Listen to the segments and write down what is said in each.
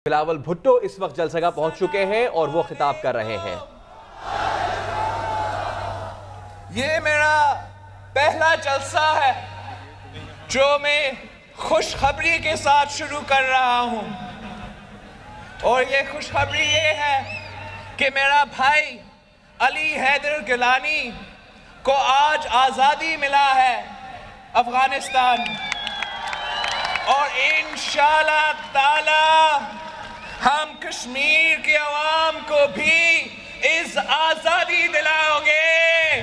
بلاول بھٹو اس وقت جلسہ پہنچ چکے ہیں اور وہ خطاب کر رہے ہیں۔ یہ میرا پہلا جلسہ ہے جو میں خوشخبری کے ساتھ شروع کر رہا ہوں، اور یہ خوشخبری یہ ہے کہ میرا بھائی علی حیدر گیلانی کو آج آزادی ملا ہے افغانستان، اور انشاءاللہ تعالی ہم کشمیر کے عوام کو بھی اس آزادی دلاؤ گے۔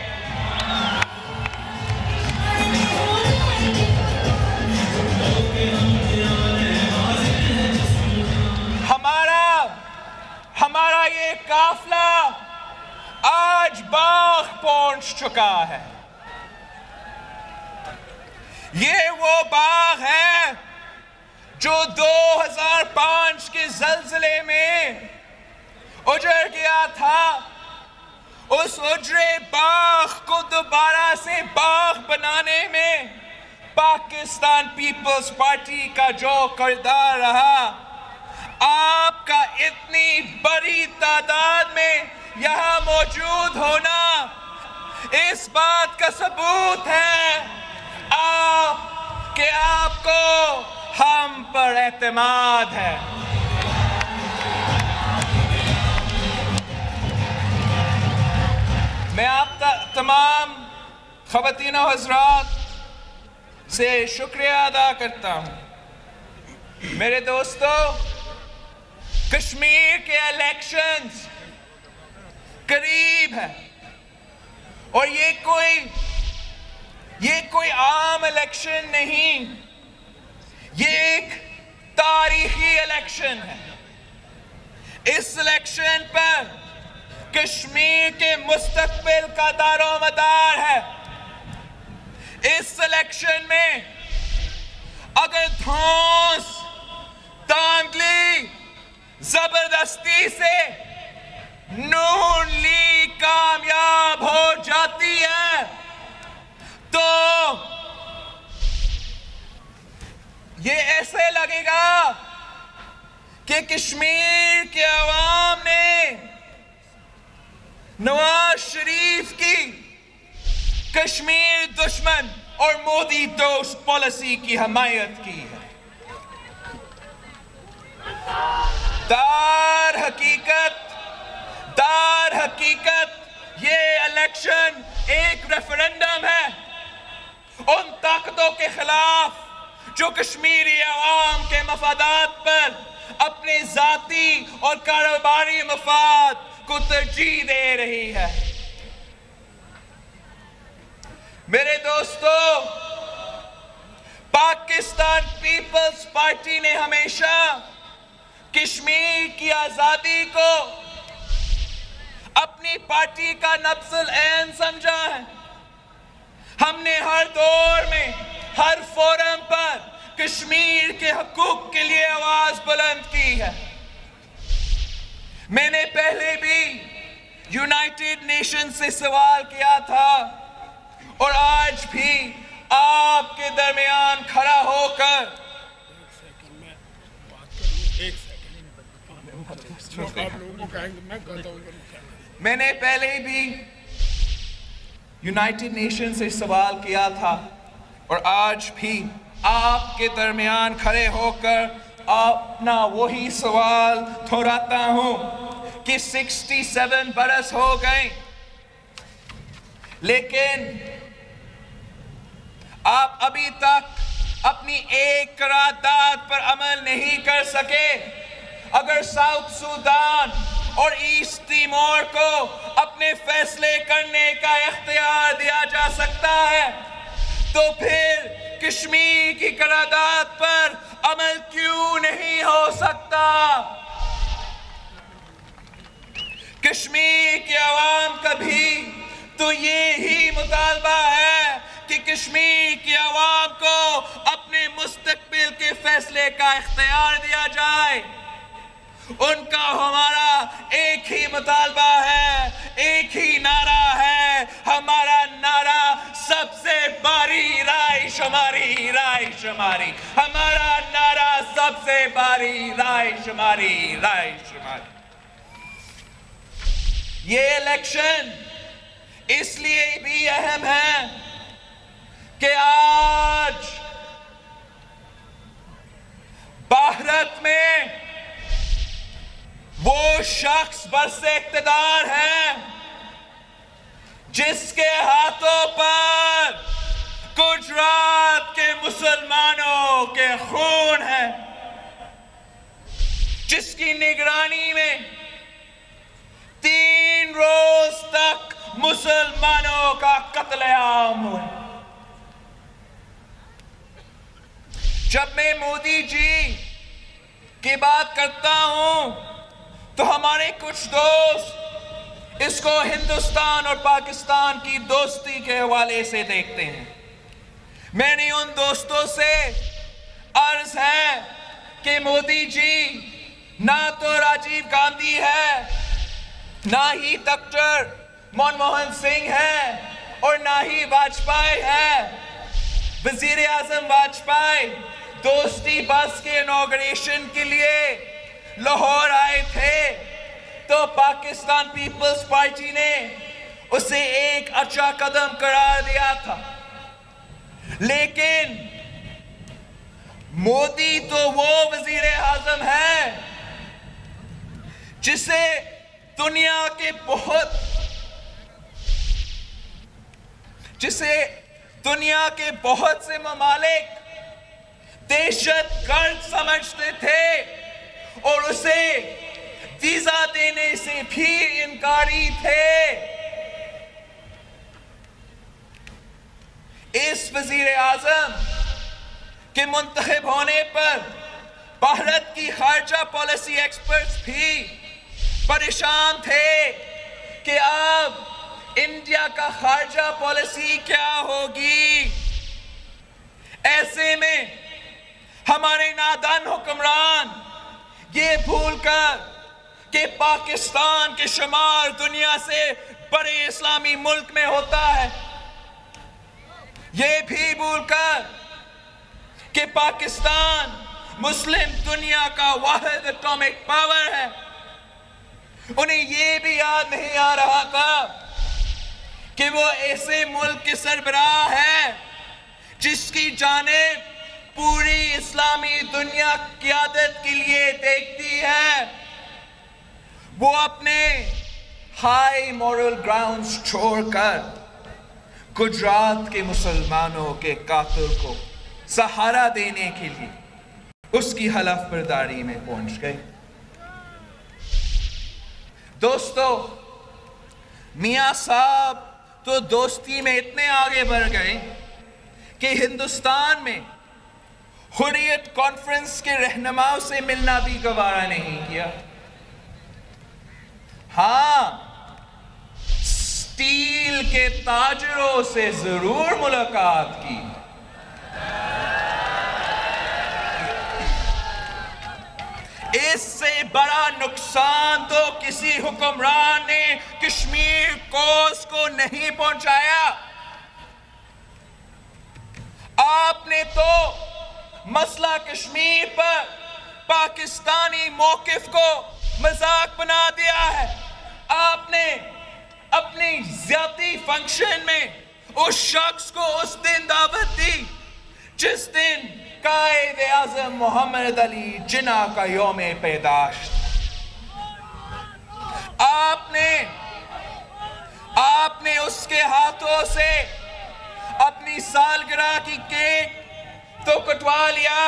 ہمارا یہ قافلہ آج باغ پہنچ چکا ہے۔ یہ وہ باغ ہے جو 2005 کے زلزلے میں اجڑ گیا تھا۔ اس اجڑے باغ کو دوبارہ سے باغ بنانے میں پاکستان پیپلز پارٹی کا جو کردار رہا، آپ کا اتنی بڑی تعداد میں یہاں موجود ہونا اس بات کا ثبوت ہے کہ آپ کو ہم پر اعتماد ہے۔ میں آپ تمام خواتین و حضرات سے شکریہ ادا کرتا ہوں۔ میرے دوستو، کشمیر کے الیکشنز قریب ہے، اور یہ کوئی عام الیکشن نہیں، یہ ایک تاریخی الیکشن ہے۔ اس الیکشن پر کشمیر کے مستقبل کا دار و مدار ہے۔ اس الیکشن میں اگر دھونس دھاندلی زبردستی سے نون لیگ کامیاب ہو جاتی ہے تو یہ ایسے لگے گا کہ کشمیر کے عوام نے نواز شریف کی کشمیر دشمن اور مودی دوست پالیسی کی حمایت کی ہے۔ در حقیقت یہ الیکشن ایک ریفرنڈم ہے ان طاقتوں کے خلاف جو کشمیری عوام کے مفادات پر اپنے ذاتی اور کاروباری مفاد کو ترجیح دے رہی ہے۔ میرے دوستو، پاکستان پیپلز پارٹی نے ہمیشہ کشمیر کی آزادی کو اپنی پارٹی کا نبض العین سمجھا ہے۔ ہم نے ہر دور میں ہر فورم پر کشمیر کے حقوق کے لیے آواز بلند کی ہے۔ میں نے پہلے بھی یونائٹڈ نیشن سے سوال کیا تھا، اور آج بھی آپ کے درمیان کھڑا ہو کر میں نے پہلے بھی یونائٹڈ نیشن سے سوال کیا تھا، اور آج بھی آپ کے درمیان کھڑے ہو کر اپنا وہی سوال دہراتا ہوں کہ 67 برس ہو گئے، لیکن آپ ابھی تک اپنی ایک قرارداد پر عمل نہیں کر سکے۔ اگر ساؤتھ سوڈان اور ایسٹ تیمور کو اپنے فیصلے کرنے کا اختیار دیا جا سکتا ہے تو پھر کشمیر کی قرارداد پر عمل کیوں نہیں ہو سکتا؟ کشمیر کے عوام کا بھی تو یہی مطالبہ ہے کہ کشمیر کی عوام کو اپنے مستقبل کے فیصلے کا اختیار دیا جائے۔ ان کا ہمارا ایک ہی مطالبہ ہے، ایک ہی نعرہ ہے۔ ہمارا نعرہ سب سے شماری رائے شماری رائے شماری، ہمارا نعرہ سب سے باری رائے شماری رائے شماری۔ یہ الیکشن اس لیے بھی اہم ہے کہ آج بھارت میں وہ شخص برس اقتدار ہے جس کے ہاتھوں پر گجرات کے مسلمانوں کے خون ہے، جس کی نگرانی میں 3 روز تک مسلمانوں کا قتل عام ہوا۔ جب میں مودی جی کی بات کرتا ہوں تو ہمارے کچھ دوست اس کو ہندوستان اور پاکستان کی دوستی کے حوالے سے دیکھتے ہیں۔ میں نے ان دوستوں سے عرض ہے کہ مودی جی نہ تو راجیو گاندھی ہے، نہ ہی ڈاکٹر منموہن سنگھ ہے، اور نہ ہی واجپئی ہے۔ وزیر اعظم واجپئی دوستی بس کے انوگریشن کے لیے لاہور آئے تھے تو پاکستان پیپلز پارٹی نے اسے ایک اچھا قدم قرار دیا تھا، لیکن مودی تو وہ وزیر اعظم ہے جسے دنیا کے بہت سے ممالک دہشت گرد سمجھتے تھے اور اسے ویزا دینے سے بھی انکاری تھے۔ اس وزیر اعظم کے منتخب ہونے پر بھارت کی خارجہ پالیسی ایکسپرٹس بھی پریشان تھے کہ اب انڈیا کا خارجہ پالیسی کیا ہوگی۔ ایسے میں ہمارے نادان حکمران یہ بھول کر کہ پاکستان کے شمار دنیا سے بڑے اسلامی ملک میں ہوتا ہے، یہ بھی بھول کر کہ پاکستان مسلم دنیا کا واحد اٹامک پاور ہے، انہیں یہ بھی یاد نہیں آ رہا تھا کہ وہ ایسے ملک کے سربراہ ہے جس کی جانب پوری اسلامی دنیا قیادت کے لیے دیکھتی ہے۔ وہ اپنے ہائی مورل گراؤنڈز چھوڑ کر گجرات کے مسلمانوں کے قاتل کو سہارا دینے کے لیے اس کی حلف برداری میں پہنچ گئے۔ دوستو، میاں صاحب تو دوستی میں اتنے آگے بڑھ گئے کہ ہندوستان میں حریت کانفرنس کے رہنماؤں سے ملنا بھی گوارا نہیں کیا۔ ہاں، اسٹیل کے تاجروں سے ضرور ملاقات کی۔ اس سے بڑا نقصان تو کسی حکمران نے کشمیر کوس کو نہیں پہنچایا۔ آپ نے تو مسئلہ کشمیر پر پاکستانی موقف کو مذاق بنا دیا ہے۔ آپ نے اپنی ذاتی فنکشن میں اس شخص کو اس دن دعوت دی جس دن قائد اعظم محمد علی جناح کا یوم پیدائش تھا۔ آپ نے اس کے ہاتھوں سے اپنی سالگرہ کی کیک تو کٹوا لیا،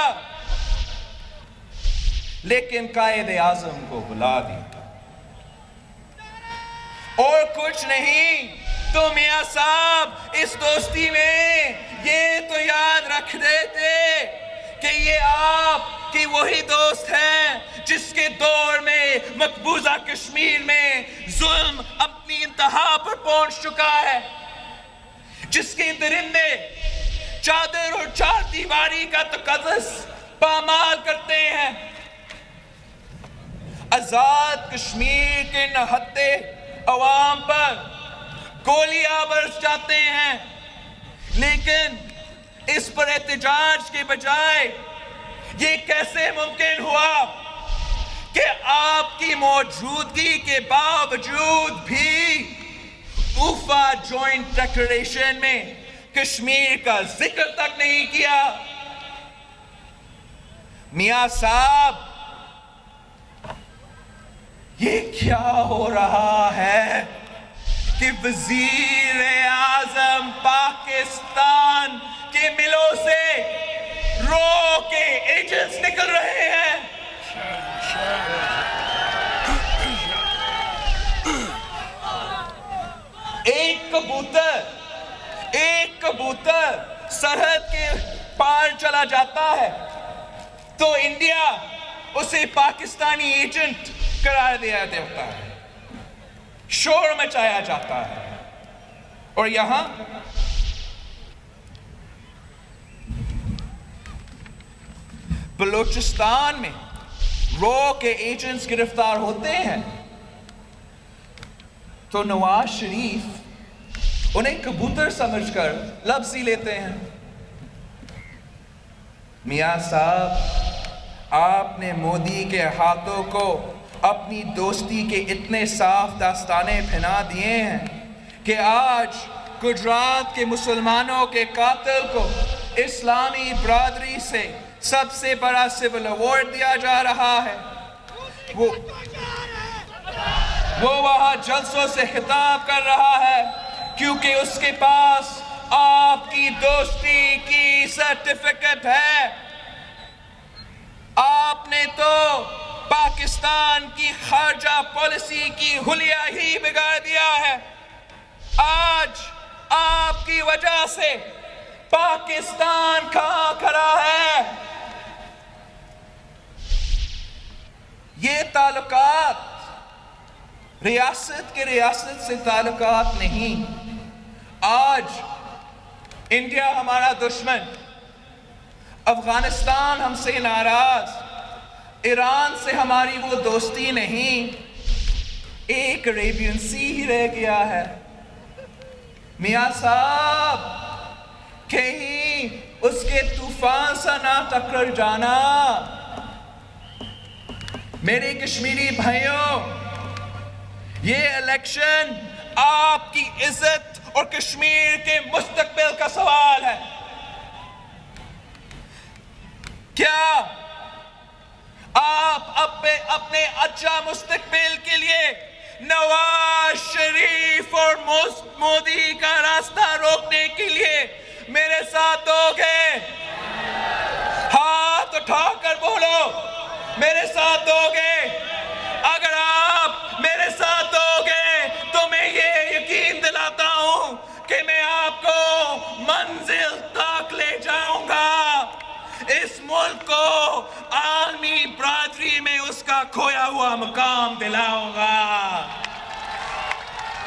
لیکن قائد اعظم کو بلا دیا اور کچھ نہیں۔ تو میاں صاحب اس دوستی میں یہ تو یاد رکھ رہے تھے کہ یہ آپ کی وہی دوست ہیں جس کے دور میں مقبوضہ کشمیر میں ظلم اپنی انتہا پر پہنچ چکا ہے، جس کے درندے چادر اور چار دیواری کا تقدس پامال کرتے ہیں، آزاد کشمیر کے نہتے عوام پر گولیاں برس جاتے ہیں، لیکن اس پر احتجاج کے بجائے یہ کیسے ممکن ہوا کہ آپ کی موجودگی کے باوجود بھی اوفا جوائنٹ ڈکلریشن میں کشمیر کا ذکر تک نہیں کیا؟ میاں صاحب، یہ کیا ہو رہا ہے کہ وزیر اعظم پاکستان کے ملوں سے رو کے ایجنٹس نکل رہے ہیں؟ ایک کبوتر سرحد کے پار چلا جاتا ہے تو انڈیا اسے پاکستانی ایجنٹ قرار دیا جاتا ہے، شور مچایا جاتا ہے، اور یہاں بلوچستان میں رو کے ایجنٹس گرفتار ہوتے ہیں تو نواز شریف انہیں کبوتر سمجھ کر لفظی لیتے ہیں۔ میاں صاحب، آپ نے مودی کے ہاتھوں کو اپنی دوستی کے اتنے صاف داستانے پہنا دیے ہیں کہ آج گجرات کے مسلمانوں کے قاتل کو اسلامی برادری سے سب سے بڑا سول ایوارڈ دیا جا رہا ہے۔ وہ وہاں جلسوں سے خطاب کر رہا ہے کیونکہ اس کے پاس آپ کی دوستی کی سرٹیفکیٹ ہے۔ آپ نے تو پاکستان کی خارجہ پالیسی کی حلیہ ہی بگاڑ دیا ہے۔ آج آپ کی وجہ سے پاکستان کہاں کھڑا ہے؟ یہ تعلقات ریاست سے تعلقات نہیں۔ آج انڈیا ہمارا دشمن، افغانستان ہم سے ناراض، ایران سے ہماری وہ دوستی نہیں، ایک عربین سی ہی رہ گیا ہے۔ میاں صاحب، کہیں اس کے طوفان سے نہ ٹکر جانا۔ میرے کشمیری بھائیوں، یہ الیکشن آپ کی عزت اور کشمیر کے مستقبل کا سوال ہے۔ کیا آپ اپنے اچھا مستقبل کے لیے نواز شریف اور مودی کا راستہ روکنے کے لیے میرے ساتھ دو گے؟ ہاتھ اٹھا کر بولو، میرے ساتھ دو گے؟ اگر آپ میرے ساتھ دو گے تو میں یہ یقین دلاتا ہوں کہ میں آپ کو منزل تک لے جاؤں گا، اس ملک کو عالمی برادری میں اس کا کھویا ہوا مقام دلاؤں گا۔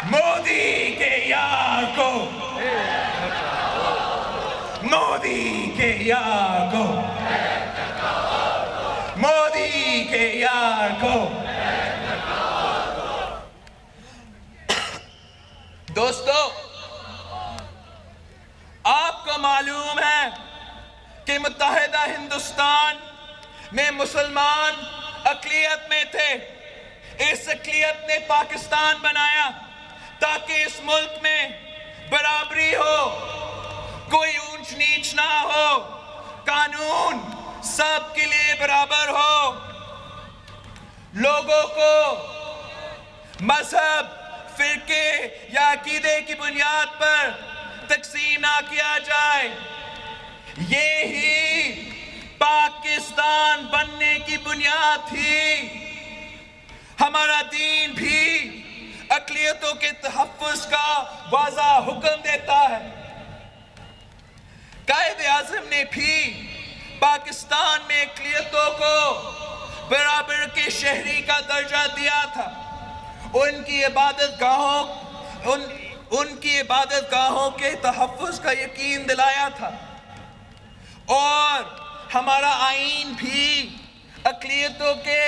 مودی کے یار کو، مودی کے یار کو، مودی کے یار کو۔ دوستو، آپ کو معلوم ہے کہ متحدہ ہندوستان میں مسلمان اقلیت میں تھے۔ اس اقلیت نے پاکستان بنایا تاکہ اس ملک میں برابری ہو، کوئی اونچ نیچ نہ ہو، قانون سب کے لیے برابر ہو، لوگوں کو مذہب، فرقے یا عقیدے کی بنیاد پر تقسیم نہ کیا جائے۔ یہی پاکستان بننے کی بنیاد تھی۔ ہمارا دین بھی اقلیتوں کے تحفظ کا واضح حکم دیتا ہے۔ قائد اعظم نے بھی پاکستان میں اقلیتوں کو برابر کے شہری کا درجہ دیا تھا، ان کی عبادت گاہوں کے تحفظ کا یقین دلایا تھا، اور ہمارا آئین بھی اقلیتوں کے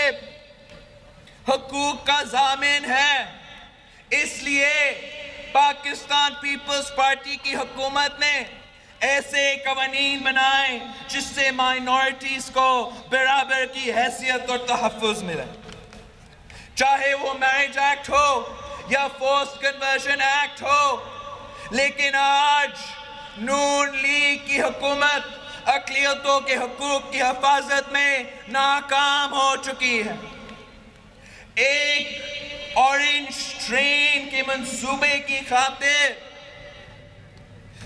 حقوق کا ضامن ہے۔ اس لیے پاکستان پیپلز پارٹی کی حکومت نے ایسے قوانین بنائیں جس سے مائنورٹیز کو برابر کی حیثیت اور تحفظ ملے، چاہے وہ میرج ایکٹ ہو یا فورسڈ کنورژن ایکٹ ہو۔ لیکن آج نون لیگ کی حکومت اقلیتوں کے حقوق کی حفاظت میں ناکام ہو چکی ہے۔ ایک اورنج ٹرین کے منصوبے کی خاطر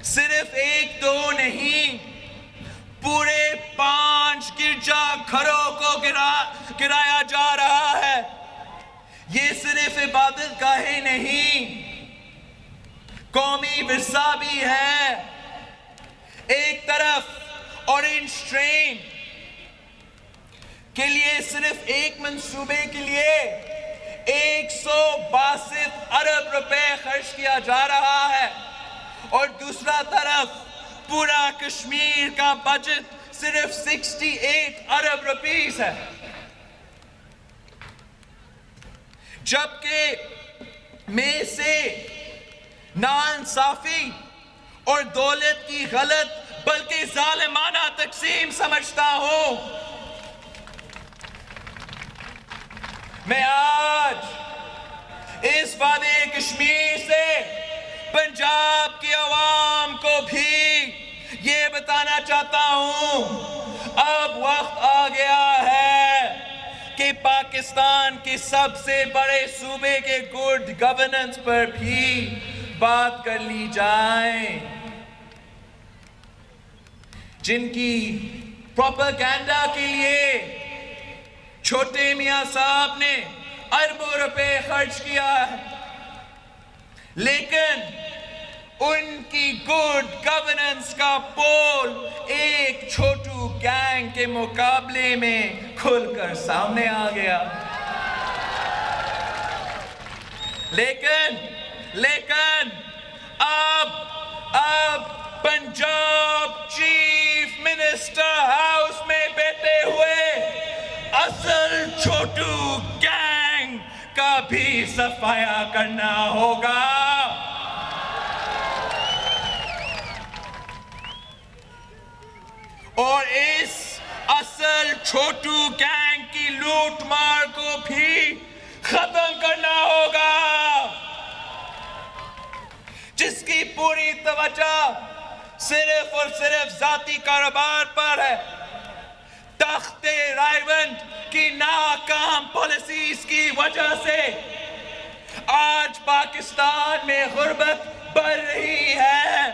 صرف ایک دو نہیں، پورے 5 گرجا گھروں کو گرایا جا رہا ہے۔ یہ صرف عبادت گاہیں نہیں، قومی ورثہ بھی ہے۔ ایک طرف اورنج ٹرین کے لیے صرف ایک منصوبے کے لیے 162 ارب روپے خرچ کیا جا رہا ہے، اور دوسرا طرف پورا کشمیر کا بجٹ صرف 68 ارب روپیز ہے، جبکہ میں سے ناانصافی اور دولت کی غلط بلکہ ظالمانہ تقسیم سمجھتا ہوں۔ میں آج اس وادی کشمیر سے پنجاب کی عوام کو بھی یہ بتانا چاہتا ہوں، اب وقت آ گیا ہے کہ پاکستان کے سب سے بڑے صوبے کے گڈ گورننس پر بھی بات کر لی جائے۔ جن کی پروپیگنڈا کے لیے چھوٹے میاں صاحب نے اربوں روپے خرچ کیا ہے، لیکن ان کی گڈ گورننس کا پول ایک چھوٹو گینگ کے مقابلے میں کھل کر سامنے آ گیا۔ لیکن اب پنجاب چیف منسٹر ہاؤس میں بیٹھے ہوئے اصل چھوٹو گینگ کا بھی صفایا کرنا ہوگا۔ اور اس اصل چھوٹو گینگ کی لوٹ مار کو بھی ختم کرنا ہوگا، جس کی پوری توجہ صرف اور صرف ذاتی کاروبار پر ہے۔ تخت رائیونٹ کی ناکام پالیسیز کی وجہ سے آج پاکستان میں غربت بڑھ رہی ہے،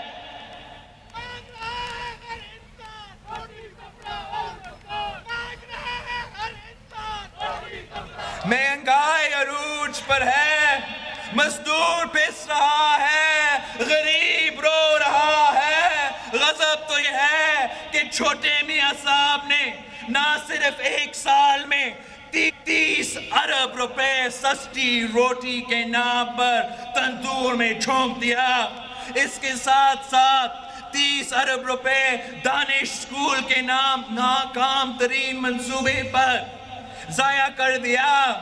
مہنگائی عروج پر ہے، مزدور پس رہا ہے، غریب رو رہا ہے۔ غضب تو یہ ہے کہ چھوٹے میاں صاحب نے نہ صرف ایک سال میں 30 ارب روپے سستی روٹی کے نام پر تندور میں جھونک دیا، اس کے ساتھ ساتھ 30 ارب روپے دانش اسکول کے نام ناکام ترین منصوبے پر ضائع کر دیا۔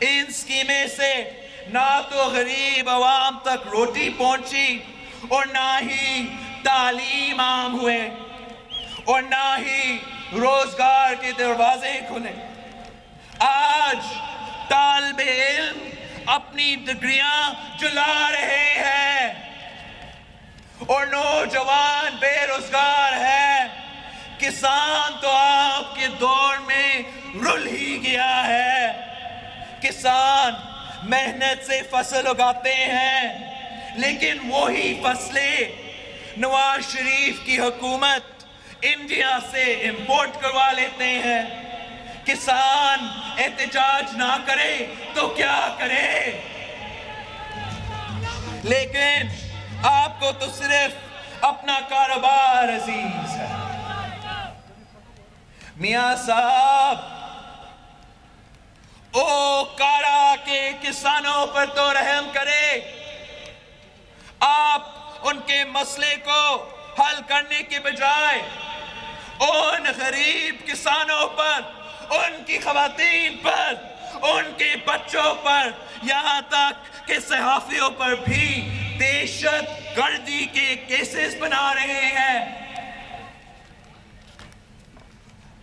ان اسکیمیں سے نہ تو غریب عوام تک روٹی پہنچی، اور نہ ہی تعلیم عام ہوئے، اور نہ ہی روزگار کے دروازے کھلے۔ آج طالب علم اپنی ڈگریاں جلا رہے ہیں اور نوجوان بے روزگار ہے۔ کسان تو آپ کے دور میں رل ہی گیا ہے۔ کسان محنت سے فصل اگاتے ہیں، لیکن وہی فصلیں نواز شریف کی حکومت انڈیا سے امپورٹ کروا لیتے ہیں۔ کسان احتجاج نہ کرے تو کیا کرے؟ لیکن آپ کو تو صرف اپنا کاروبار عزیز ہے۔ میاں صاحب، او کارا کے کسانوں پر تو رحم کرے۔ آپ ان کے مسئلے کو حل کرنے کے بجائے ان غریب کسانوں پر، ان کی خواتین پر، ان کے بچوں پر، یہاں تک کہ صحافیوں پر بھی دہشت گردی کے کیسز بنا رہے ہیں۔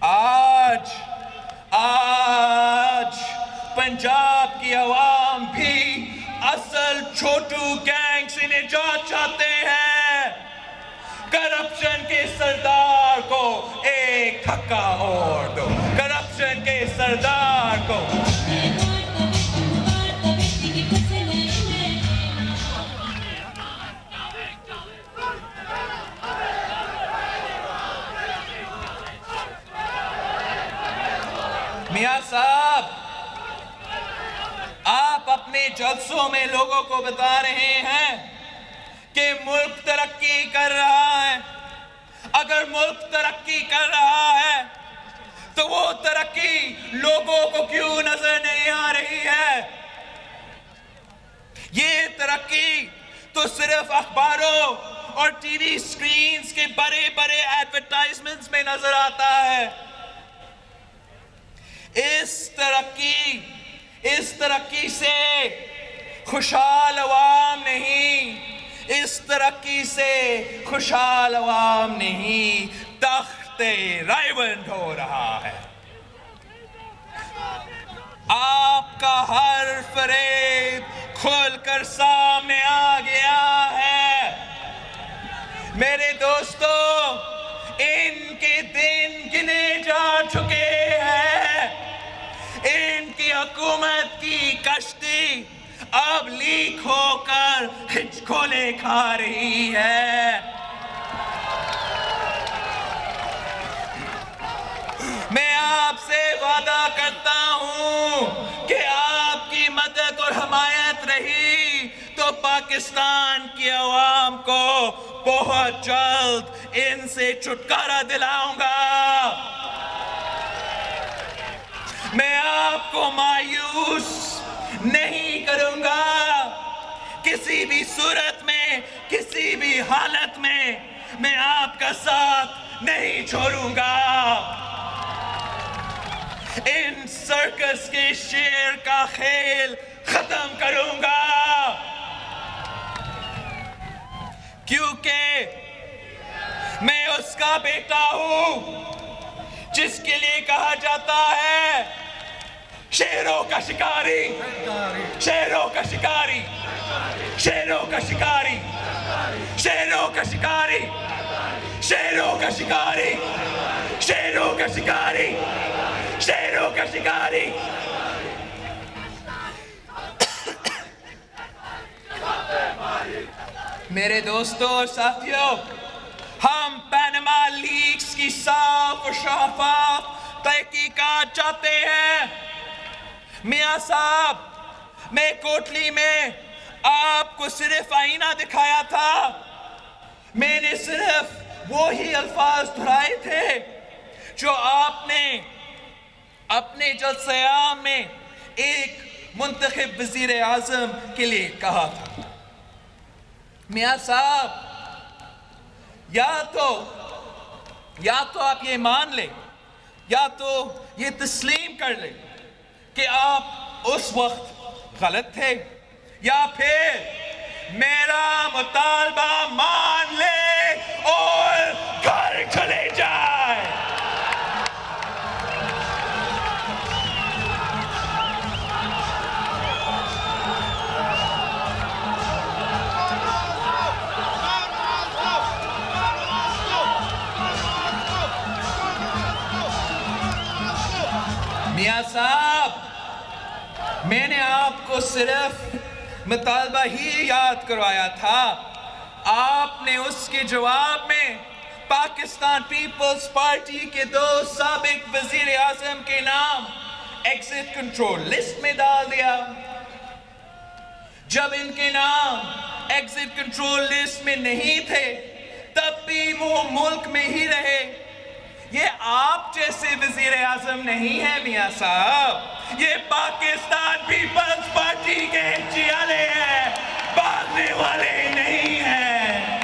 آج پنجاب کی عوام بھی اصل چھوٹو گینگ سے نجات چاہتے ہیں۔ کرپشن کے سردار کو ایک دھکا اور دو، کرپشن کے سردار کو۔ میاں صاحب، آپ اپنے جلسوں میں لوگوں کو بتا رہے ہیں کہ ملک ترقی کر رہا ہے۔ اگر ملک ترقی کر رہا ہے تو وہ ترقی لوگوں کو کیوں نظر نہیں آ رہی ہے؟ یہ ترقی تو صرف اخباروں اور ٹی وی سکرینز کے بڑے بڑے ایڈورٹائزمنٹس میں نظر آتا ہے۔ اس ترقی سے خوشحال عوام نہیں، اس ترقی سے خوشحال عوام نہیں، تخت رائیونڈ ہو رہا ہے۔ آپ کا ہر فریب کھل کر سامنے آ گیا ہے۔ میرے دوستو، ان کے دن گنے جا چکے ہیں۔ ان کی حکومت کی کشتی اب لیک ہو کر ہچکولے کھا رہی ہے۔ میں آپ سے وعدہ کرتا ہوں کہ آپ کی مدد اور حمایت رہی تو پاکستان کی عوام کو بہت جلد ان سے چھٹکارا دلاؤں گا۔ میں آپ کو مایوس نہیں کروں گا۔ کسی بھی صورت میں، کسی بھی حالت میں آپ کا ساتھ نہیں چھوڑوں گا۔ ان سرکس کے شیر کا کھیل ختم کروں گا، کیونکہ میں اس کا بیٹا ہوں جس کے لیے کہا جاتا ہے شیروں کا شکاری، شیروں کا شکاری، شیروں کا شکاری، شیروں کا شکاری، شیروں کا شکاری، شیروں کا شکاری، شیروں کا شکاری۔ میرے دوستوں اور ساتھیوں، ہم پینما لیکس کی صاف و شفاف تحقیقات چاہتے ہیں۔ میاں صاحب، میں کوٹلی میں آپ کو صرف آئینہ دکھایا تھا۔ میں نے صرف وہی الفاظ دہرائے تھے جو آپ نے اپنے جلسہ عام میں ایک منتخب وزیر اعظم کے لیے کہا تھا۔ میاں صاحب، یا تو آپ یہ مان لیں، یا تو یہ تسلیم کر لیں کہ آپ اس وقت غلط تھے، یا پھر میرا مطالبہ مان لیں اور گھر چلے جائیں۔ میاں صاحب، میں نے آپ کو صرف مطالبہ ہی یاد کروایا تھا۔ آپ نے اس کے جواب میں پاکستان پیپلز پارٹی کے 2 سابق وزیر اعظم کے نام ایگزٹ کنٹرول لسٹ میں ڈال دیا۔ جب ان کے نام ایگزٹ کنٹرول لسٹ میں نہیں تھے تب بھی وہ ملک میں ہی رہے۔ یہ آپ جیسے وزیر اعظم نہیں ہے میاں صاحب، یہ پاکستان پیپلز پارٹی کے چیالے ہیں، بھاگنے والے نہیں ہیں۔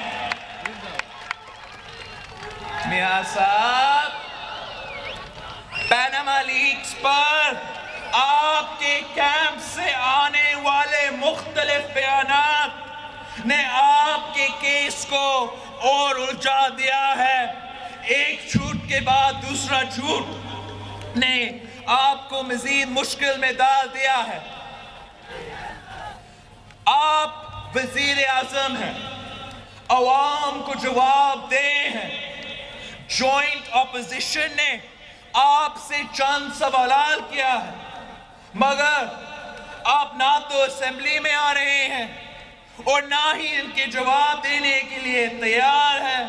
میاں صاحب، پینما لیکس پر آپ کے کیمپ سے آنے والے مختلف بیانات نے آپ کے کیس کو اور الجھا دیا ہے. ایک جھوٹ کے بعد دوسرا جھوٹ نے آپ کو مزید مشکل میں ڈال دیا ہے. آپ وزیر اعظم ہیں, عوام کو جواب دے ہیں. جوائنٹ اپوزیشن نے آپ سے چند سوالات کیا ہے, مگر آپ نہ تو اسمبلی میں آ رہے ہیں اور نہ ہی ان کے جواب دینے کے لیے تیار ہے.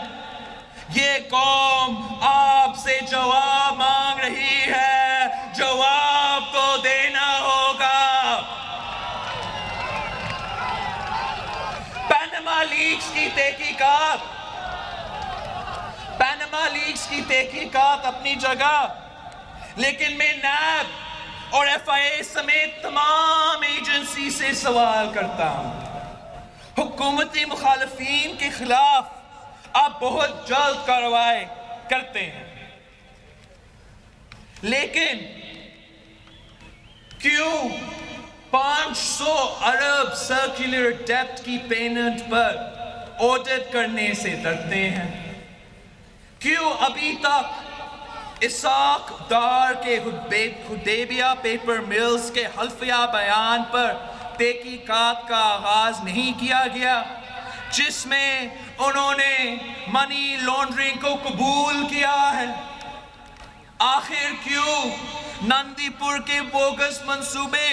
یہ قوم آپ سے جواب مانگ رہی ہے, جواب تو دینا ہوگا. پاناما لیکس کی تحقیقات اپنی جگہ, لیکن میں نیب اور ایف آئی اے سمیت تمام ایجنسی سے سوال کرتا ہوں. حکومتی مخالفین کے خلاف آپ بہت جلد کارروائی کرتے ہیں, لیکن کیوں 500 ارب سرکولر ڈیپٹ کی پیمنٹ پر آڈٹ کرنے سے ڈرتے ہیں؟ کیوں ابھی تک اسحاق ڈار کے حدیبیہ پیپر ملز کے حلفیہ بیان پر تحقیقات کا آغاز نہیں کیا گیا, جس میں انہوں نے منی لانڈرنگ کو قبول کیا ہے؟ آخر کیوں نندی پور کے بوگس منصوبے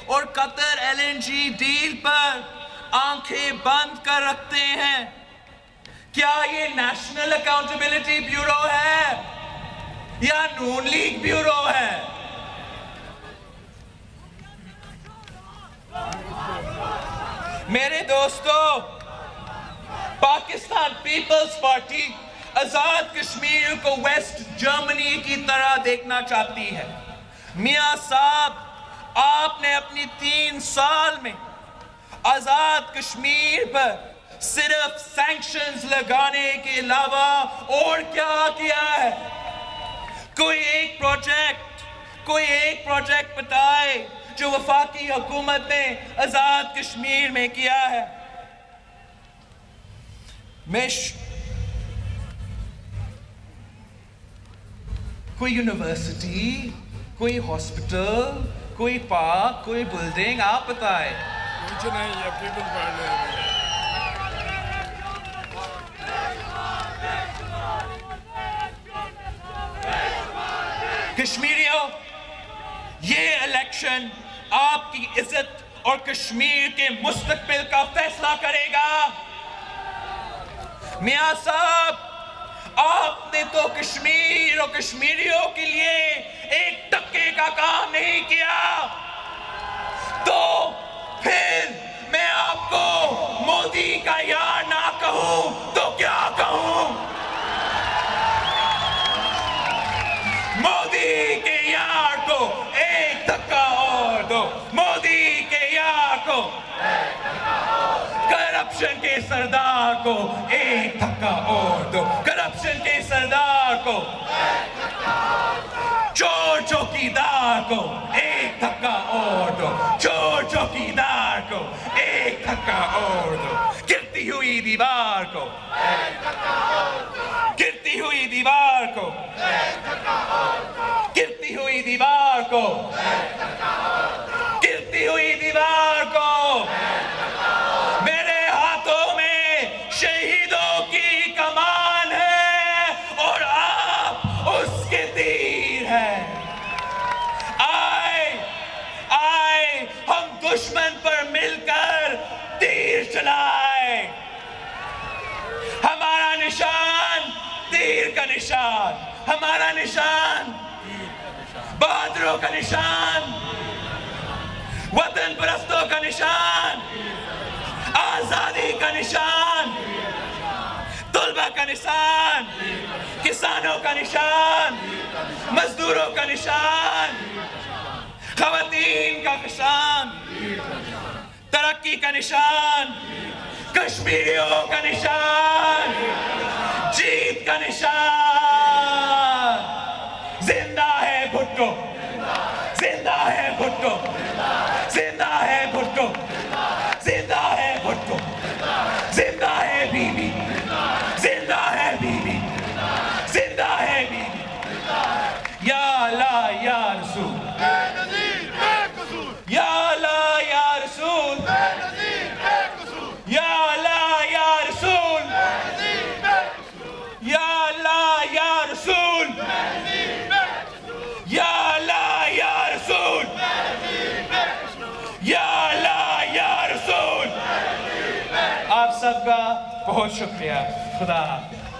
اور قطر LNG ڈیل پر آنکھیں بند کر رکھتے ہیں؟ کیا یہ نیشنل اکاؤنٹیبلٹی بیورو ہے یا نون لیگ بیورو ہے؟ میرے دوستو, پاکستان پیپلز پارٹی آزاد کشمیر کو ویسٹ جرمنی کی طرح دیکھنا چاہتی ہے. میاں صاحب, آپ نے اپنی 3 سال میں آزاد کشمیر پر صرف سینکشنز لگانے کے علاوہ اور کیا کیا ہے؟ کوئی ایک پروجیکٹ بتائے جو وفاقی حکومت نے آزاد کشمیر میں کیا ہے. کوئی یونیورسٹی, کوئی ہاسپٹل, کوئی پارک, کوئی بلڈنگ, آپ بتائیں. کچھ نہیں, یہ پیپلز پارٹی. کشمیریوں, یہ الیکشن آپ کی عزت اور کشمیر کے مستقبل کا فیصلہ کرے گا. میاں صاحب, آپ نے تو کشمیر اور کشمیریوں کے لیے ایک ٹکے کا کام نہیں کیا, تو پھر میں آپ کو مودی کا یار نہ کہوں تو کیا کہوں؟ مودی کے یار کو ایک دھکا اور دو, مودی کے یار کو, کرپشن کے سردار کو ایک دھکا اور دو, کرپشن کے سردار کو, چور چوکیدار کو ایک دھکا اور دو, چور چوکیدار کو ایک دھکا اور دو, گرتی ہوئی دیوار کو, گرتی ہوئی دیوار کو, گرتی ہوئی دیوار کو, گرتی ہوئی دیوار کو. میرے ہاتھوں میں شہیدوں کی کمان ہے اور آپ اس کے تیر ہیں. آئے ہم دشمن پر مل کر تیر چلائیں. ہمارا نشان تیر کا نشان, ہمارا نشان بہادروں کا نشان, وطن پرستوں کا نشان, آزادی کا نشان, طلبہ کا نشان, کسانوں کا نشان, مزدوروں کا نشان, خواتین کا نشان, ترقی کا نشان, کشمیریوں کا نشان, جیت کا نشان. زندہ ہے بھٹو, زندہ ہے بھٹو, زندہ ہے بھٹو, زندہ ہے بھٹو, زندہ ہے سب کا بہت شکریہ. خدا حافظ.